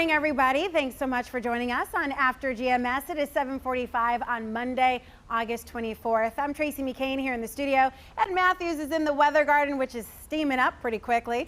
morning, everybody. Thanks so much for joining us on After GMS. It is 7:45 on Monday, August 24th. I'm Tracy McCain here in the studio. Ed Matthews is in the weather garden, which is steaming up pretty quickly.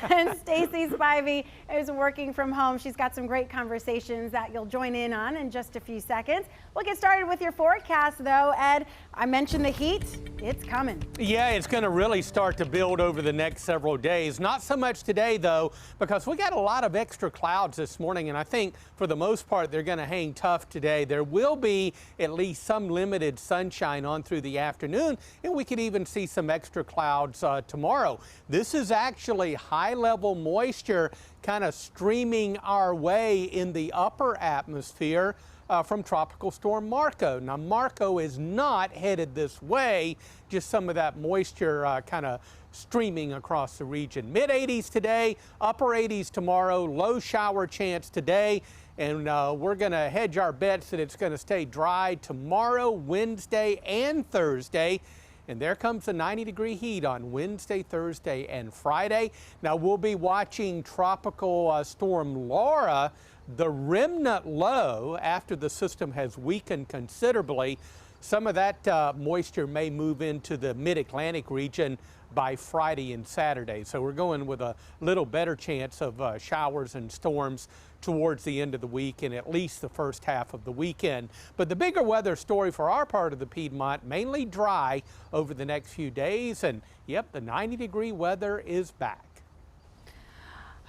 And Stacey Spivey is working from home. She's got some great conversations that you'll join in on in just a few seconds. We'll get started with your forecast, though. Ed, I mentioned the heat. It's coming. Yeah, it's going to really start to build over the next several days. Not so much today, though, because we got a lot of extra clouds this morning, and I think for the most part they're going to hang tough today. There will be at least some limited sunshine on through the afternoon, and we could even see some extra clouds tomorrow. This is actually high-level moisture kind of streaming our way in the upper atmosphere from Tropical Storm Marco. Now, Marco is not headed this way, just some of that moisture kind of streaming across the region. Mid-80s today, upper 80s tomorrow, low shower chance today, and we're going to hedge our bets that it's going to stay dry tomorrow, Wednesday, and Thursday. And there comes the 90-degree heat on Wednesday, Thursday, and Friday. Now, we'll be watching Tropical Storm Laura, the remnant low after the system has weakened considerably. Some of that moisture may move into the mid-Atlantic region by Friday and Saturday. So we're going with a little better chance of showers and storms towards the end of the week and at least the first half of the weekend. But the bigger weather story for our part of the Piedmont, mainly dry over the next few days. And yep, the 90-degree weather is back.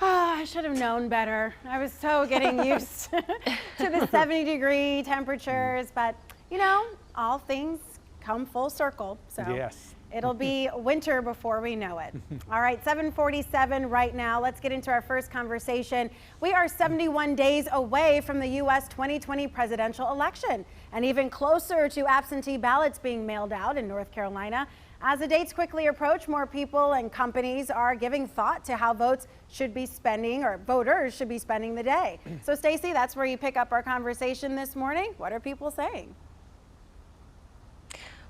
Oh, I should have known better. I was so getting used to the 70-degree temperatures, but you know, all things come full circle. So yes. It'll be winter before we know it. All right, 7:47 right now. Let's get into our first conversation. We are 71 days away from the U.S. 2020 presidential election and even closer to absentee ballots being mailed out in North Carolina. As the dates quickly approach, more people and companies are giving thought to how voters should be spending the day. So, Stacey, that's where you pick up our conversation this morning. What are people saying?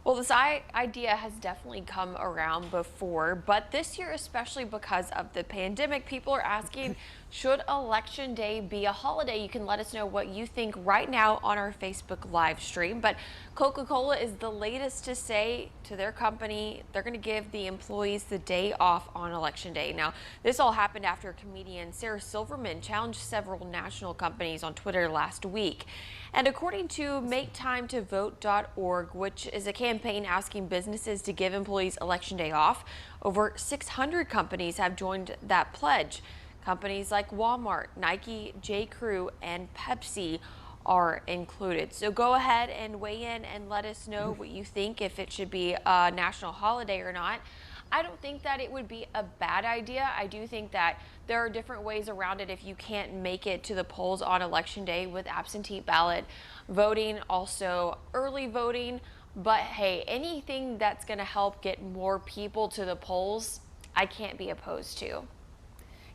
Well, this idea has definitely come around before, but this year, especially because of the pandemic, people are asking, should Election Day be a holiday? You can let us know what you think right now on our Facebook live stream. But Coca-Cola is the latest to say to their company they're going to give the employees the day off on Election Day. Now, this all happened after comedian Sarah Silverman challenged several national companies on Twitter last week. And according to MakeTimeToVote.org, which is a campaign asking businesses to give employees Election Day off, over 600 companies have joined that pledge. Companies like Walmart, Nike, J.Crew, and Pepsi are included. So go ahead and weigh in and let us know what you think, if it should be a national holiday or not. I don't think that it would be a bad idea. I do think that there are different ways around it if you can't make it to the polls on Election Day with absentee ballot voting, also early voting. But hey, anything that's going to help get more people to the polls, I can't be opposed to.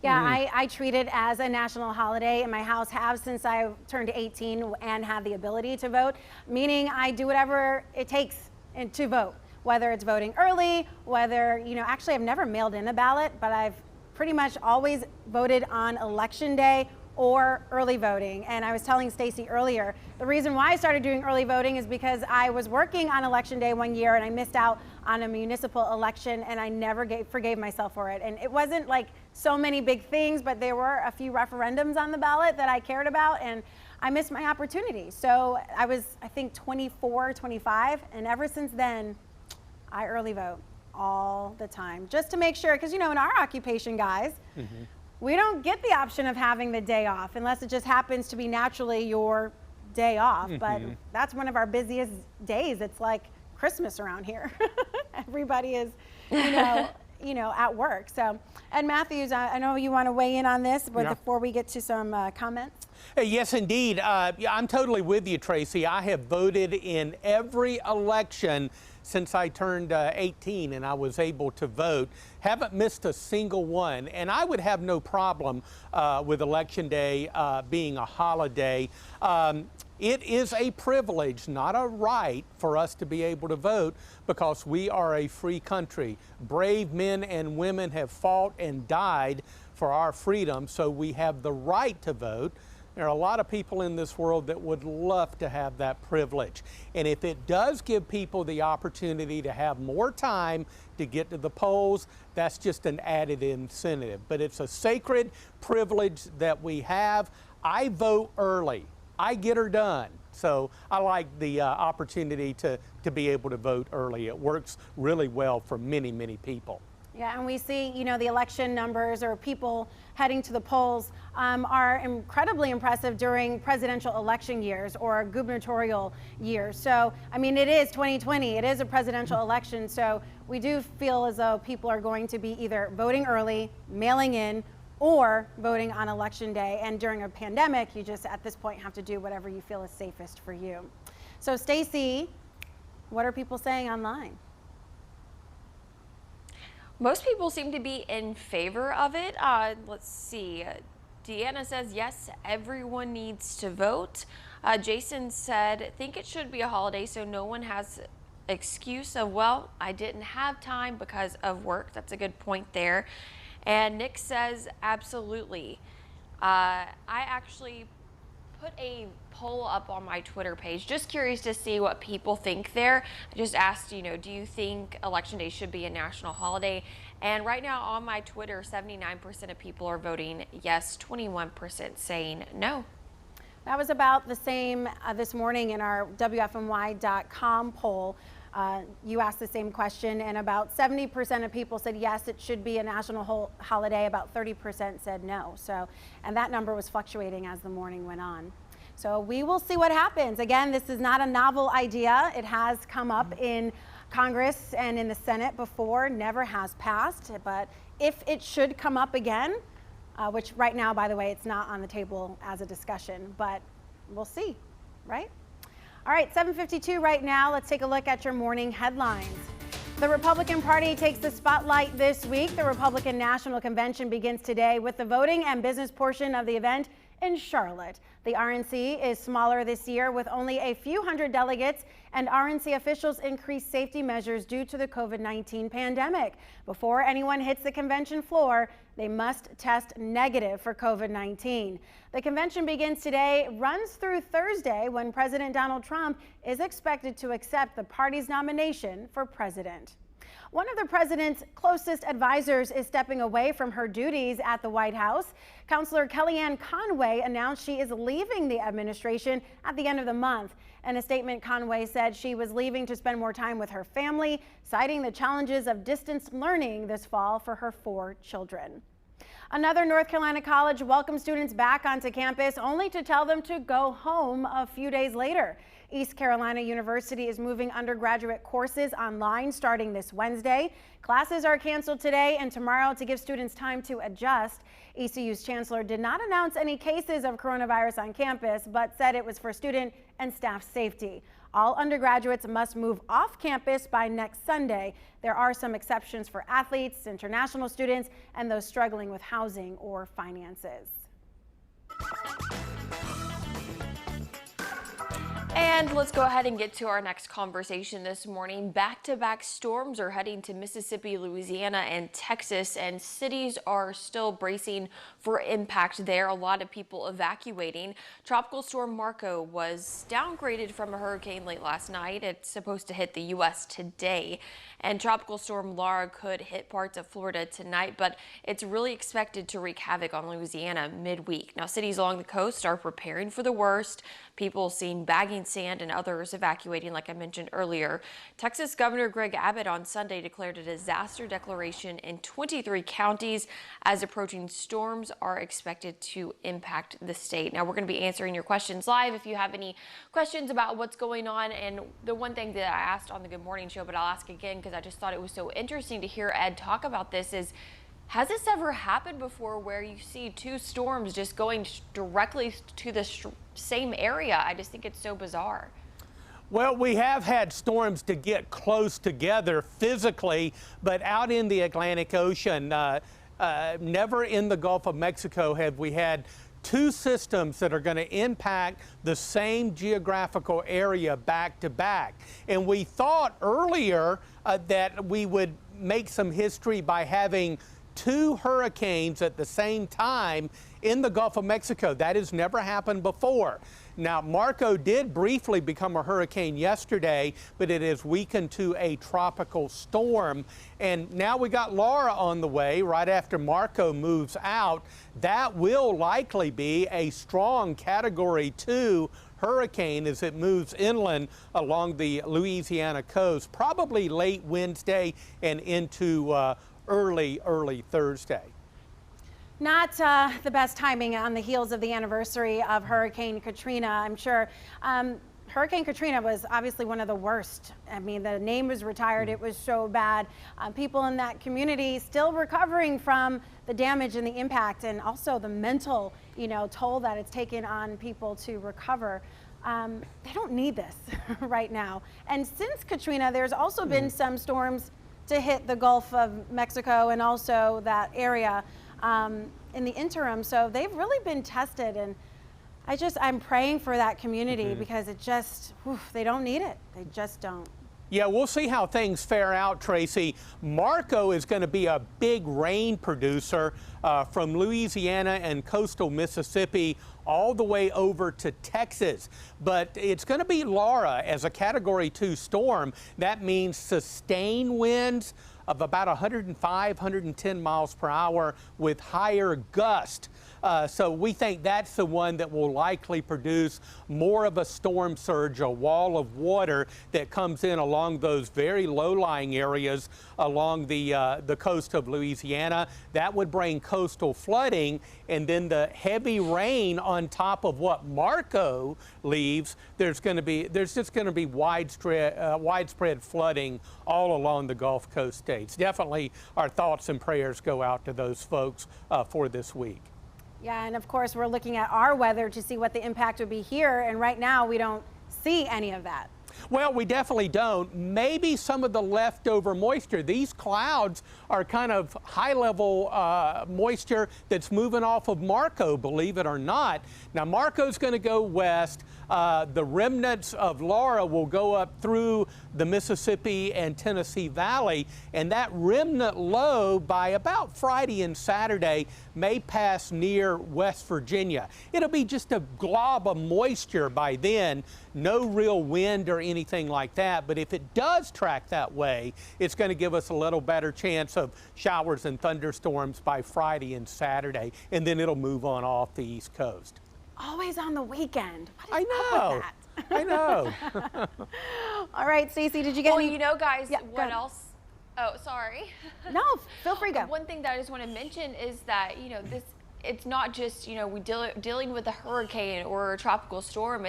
Yeah, I treat it as a national holiday in my house, have since I turned 18 and have the ability to vote, meaning I do whatever it takes to vote, whether it's voting early, whether, you know, actually I've never mailed in a ballot, but I've pretty much always voted on Election Day or early voting. And I was telling Stacey earlier, the reason why I started doing early voting is because I was working on Election Day one year and I missed out on a municipal election and I never forgave myself for it. And it wasn't like so many big things, but there were a few referendums on the ballot that I cared about and I missed my opportunity. So I was, I think, 24, 25, and ever since then, I early vote all the time, just to make sure, because you know, in our occupation, guys, we don't get the option of having the day off unless it just happens to be naturally your day off. But that's one of our busiest days. It's like Christmas around here. Everybody is, you know, at work. So, Ed Matthews, I know you want to weigh in on this, but before we get to some comments. Yes, indeed. I'm totally with you, Tracy. I have voted in every election since I turned 18 and I was able to vote. Haven't missed a single one. And I would have no problem with Election Day being a holiday. It is a privilege, not a right, for us to be able to vote because we are a free country. Brave men and women have fought and died for our freedom, so we have the right to vote. There are a lot of people in this world that would love to have that privilege. And if it does give people the opportunity to have more time to get to the polls, that's just an added incentive. But it's a sacred privilege that we have. I vote early. I get her done. So I like the opportunity to be able to vote early. It works really well for many, many people. Yeah, and we see, the election numbers or people heading to the polls are incredibly impressive during presidential election years or gubernatorial years. So, it is 2020. It is a presidential election. So we do feel as though people are going to be either voting early, mailing in, or voting on election day. And during a pandemic, you just at this point have to do whatever you feel is safest for you. So Stacey, what are people saying online? Most people seem to be in favor of it. Let's see. Deanna says, yes, everyone needs to vote. Jason said, think it should be a holiday so no one has excuse of, well, I didn't have time because of work. That's a good point there. And Nick says, absolutely. I actually put a poll up on my Twitter page. Just curious to see what people think there. I just asked, do you think Election Day should be a national holiday? And right now on my Twitter, 79% of people are voting yes, 21% saying no. That was about the same this morning in our WFNY.com poll. You asked the same question, and about 70% of people said yes, it should be a national holiday. About 30% said no. So, and that number was fluctuating as the morning went on. So we will see what happens. Again, this is not a novel idea. It has come up in Congress and in the Senate before, never has passed. But if it should come up again, which right now, by the way, it's not on the table as a discussion, but we'll see, right? All right, 7:52 right now. Let's take a look at your morning headlines. The Republican Party takes the spotlight this week. The Republican National Convention begins today with the voting and business portion of the event in Charlotte. The RNC is smaller this year with only a few hundred delegates, and RNC officials increased safety measures due to the COVID-19 pandemic. Before anyone hits the convention floor, they must test negative for COVID-19. The convention begins today, runs through Thursday when President Donald Trump is expected to accept the party's nomination for president. One of the president's closest advisors is stepping away from her duties at the White House. Counselor Kellyanne Conway announced she is leaving the administration at the end of the month. In a statement, Conway said she was leaving to spend more time with her family, citing the challenges of distance learning this fall for her 4 children. Another North Carolina college welcomed students back onto campus only to tell them to go home a few days later. East Carolina University is moving undergraduate courses online starting this Wednesday. Classes are canceled today and tomorrow to give students time to adjust. ECU's chancellor did not announce any cases of coronavirus on campus, but said it was for student and staff safety. All undergraduates must move off campus by next Sunday. There are some exceptions for athletes, international students, and those struggling with housing or finances. And let's go ahead and get to our next conversation this morning. Back-to-back storms are heading to Mississippi, Louisiana, and Texas, and cities are still bracing for impact there. A lot of people evacuating. Tropical storm Marco was downgraded from a hurricane late last night. It's supposed to hit the U.S. today. And Tropical Storm Laura could hit parts of Florida tonight, but it's really expected to wreak havoc on Louisiana midweek. Now, cities along the coast are preparing for the worst. People seen bagging sand and others evacuating, like I mentioned earlier. Texas Governor Greg Abbott on Sunday declared a disaster declaration in 23 counties as approaching storms are expected to impact the state. Now, we're going to be answering your questions live. If you have any questions about what's going on, and the one thing that I asked on the Good Morning Show, but I'll ask again because I just thought it was so interesting to hear Ed talk about this, is has this ever happened before where you see 2 storms just going directly to the same area? I just think it's so bizarre. Well, we have had storms to get close together physically, but out in the Atlantic Ocean, never in the Gulf of Mexico have we had two systems that are going to impact the same geographical area back to back. And we thought earlier that we would make some history by having two hurricanes at the same time in the Gulf of Mexico. That has never happened before. Now, Marco did briefly become a hurricane yesterday, but it has weakened to a tropical storm. And now we got Laura on the way right after Marco moves out. That will likely be a strong Category 2 hurricane as it moves inland along the Louisiana coast, probably late Wednesday and into early Thursday. Not the best timing on the heels of the anniversary of Hurricane Katrina, I'm sure. Hurricane Katrina was obviously one of the worst. I mean, the name was retired. It was so bad. People in that community still recovering from the damage and the impact, and also the mental, toll that it's taken on people to recover. They don't need this right now. And since Katrina, there's also been some storms to hit the Gulf of Mexico and also that area in the interim. So they've really been tested, and I'm praying for that community because they don't need it. They just don't. Yeah, we'll see how things fare out, Tracy. Marco is going to be a big rain producer from Louisiana and coastal Mississippi all the way over to Texas. But it's going to be Laura as a Category 2 storm. That means sustained winds of about 105, 110 miles per hour with higher gust. So we think that's the one that will likely produce more of a storm surge, a wall of water that comes in along those very low-lying areas along the coast of Louisiana. That would bring coastal flooding, and then the heavy rain on top of what Marco leaves. There's just going to be widespread flooding all along the Gulf Coast states. Definitely, our thoughts and prayers go out to those folks for this week. Yeah, and of course, we're looking at our weather to see what the impact would be here, and right now we don't see any of that. Well, we definitely don't. Maybe some of the leftover moisture. These clouds are kind of high-level moisture that's moving off of Marco, believe it or not. Now, Marco's going to go west. The remnants of Laura will go up through the Mississippi and Tennessee Valley, and that remnant low by about Friday and Saturday may pass near West Virginia. It'll be just a glob of moisture by then, no real wind or anything like that, but if it does track that way, it's going to give us a little better chance of showers and thunderstorms by Friday and Saturday, and then it'll move on off the East Coast. Always on the weekend. What is I know. up with that? I know. All right, Stacey, did you get any? Guys, Yeah, what else? Oh, sorry. No, feel free to go. One thing that I just want to mention is that, it's not just, dealing with a hurricane or a tropical storm.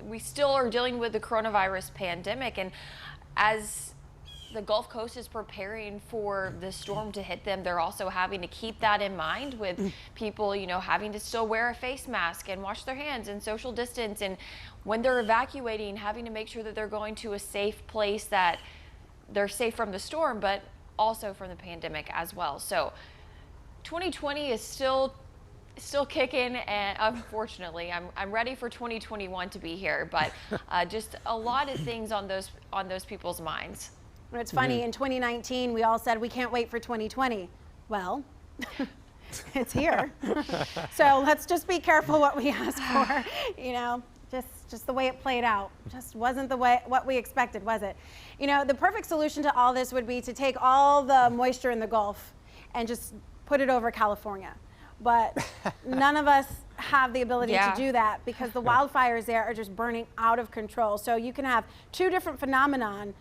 We still are dealing with the coronavirus pandemic. And as the Gulf Coast is preparing for the storm to hit them, they're also having to keep that in mind with people, having to still wear a face mask and wash their hands and social distance. And when they're evacuating, having to make sure that they're going to a safe place, that they're safe from the storm, but also from the pandemic as well. So 2020 is still kicking, and unfortunately I'm ready for 2021 to be here, but just a lot of things on those people's minds. It's funny, in 2019 we all said we can't wait for 2020. Well, it's here. So let's just be careful what we ask for. Just the way it played out just wasn't what we expected, was it? The perfect solution to all this would be to take all the moisture in the Gulf and just put it over California. But none of us have the ability to do that because the wildfires there are just burning out of control. So you can have two different phenomenon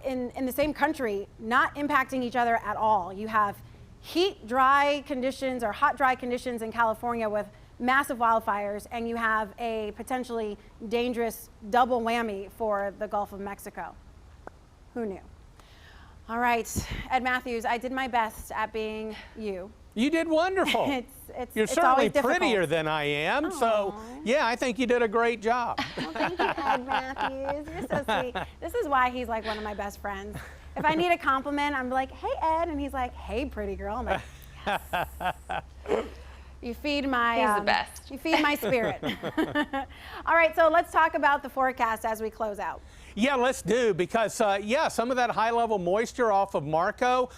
in the same country not impacting each other at all. You have heat, dry conditions or hot, dry conditions in California with massive wildfires, and you have a potentially dangerous double whammy for the Gulf of Mexico. Who knew? All right, Ed Matthews, I did my best at being you. You did wonderful. You're certainly prettier than I am. Aww. So, yeah, I think you did a great job. Well, thank you, Ed Matthews. You're so sweet. This is why he's like one of my best friends. If I need a compliment, I'm like, hey, Ed. And he's like, hey, pretty girl. I'm like, yes. You feed my... He's the best. You feed my spirit. All right, so let's talk about the forecast as we close out. Yeah, let's do, because, yeah, some of that high-level moisture off of Marco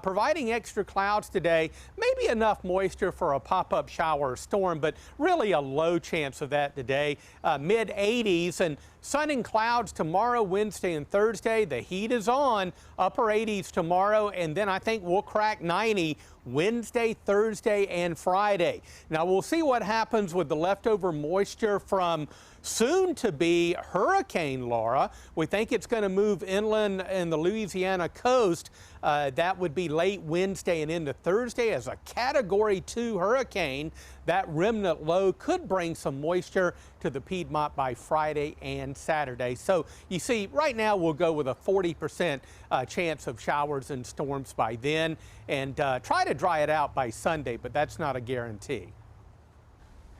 providing extra clouds today. Maybe enough moisture for a pop-up shower or storm, but really a low chance of that today. Mid-80s and sun and clouds tomorrow, Wednesday, and Thursday. The heat is on, upper 80s tomorrow, and then I think we'll crack 90 Wednesday, Thursday, and Friday. Now, we'll see what happens with the leftover moisture from soon-to-be Hurricane Laura. We think it's going to move inland in the Louisiana coast. That would be late Wednesday and into Thursday as a Category 2 hurricane. That remnant low could bring some moisture to the Piedmont by Friday and Saturday. So you see, right now we'll go with a 40% chance of showers and storms by then, and try to dry it out by Sunday, but that's not a guarantee.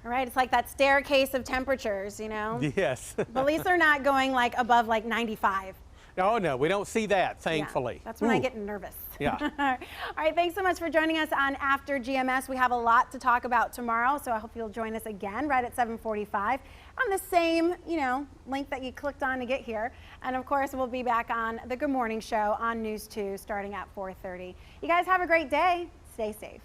All right, it's like that staircase of temperatures, you know? Yes. But at least they're not going like above like 95. Oh, no, we don't see that, thankfully. Yeah, that's when I get nervous. Yeah. All right, thanks so much for joining us on After GMS. We have a lot to talk about tomorrow, so I hope you'll join us again right at 7:45 on the same, link that you clicked on to get here. And of course, we'll be back on the Good Morning Show on News 2 starting at 4:30. You guys have a great day. Stay safe.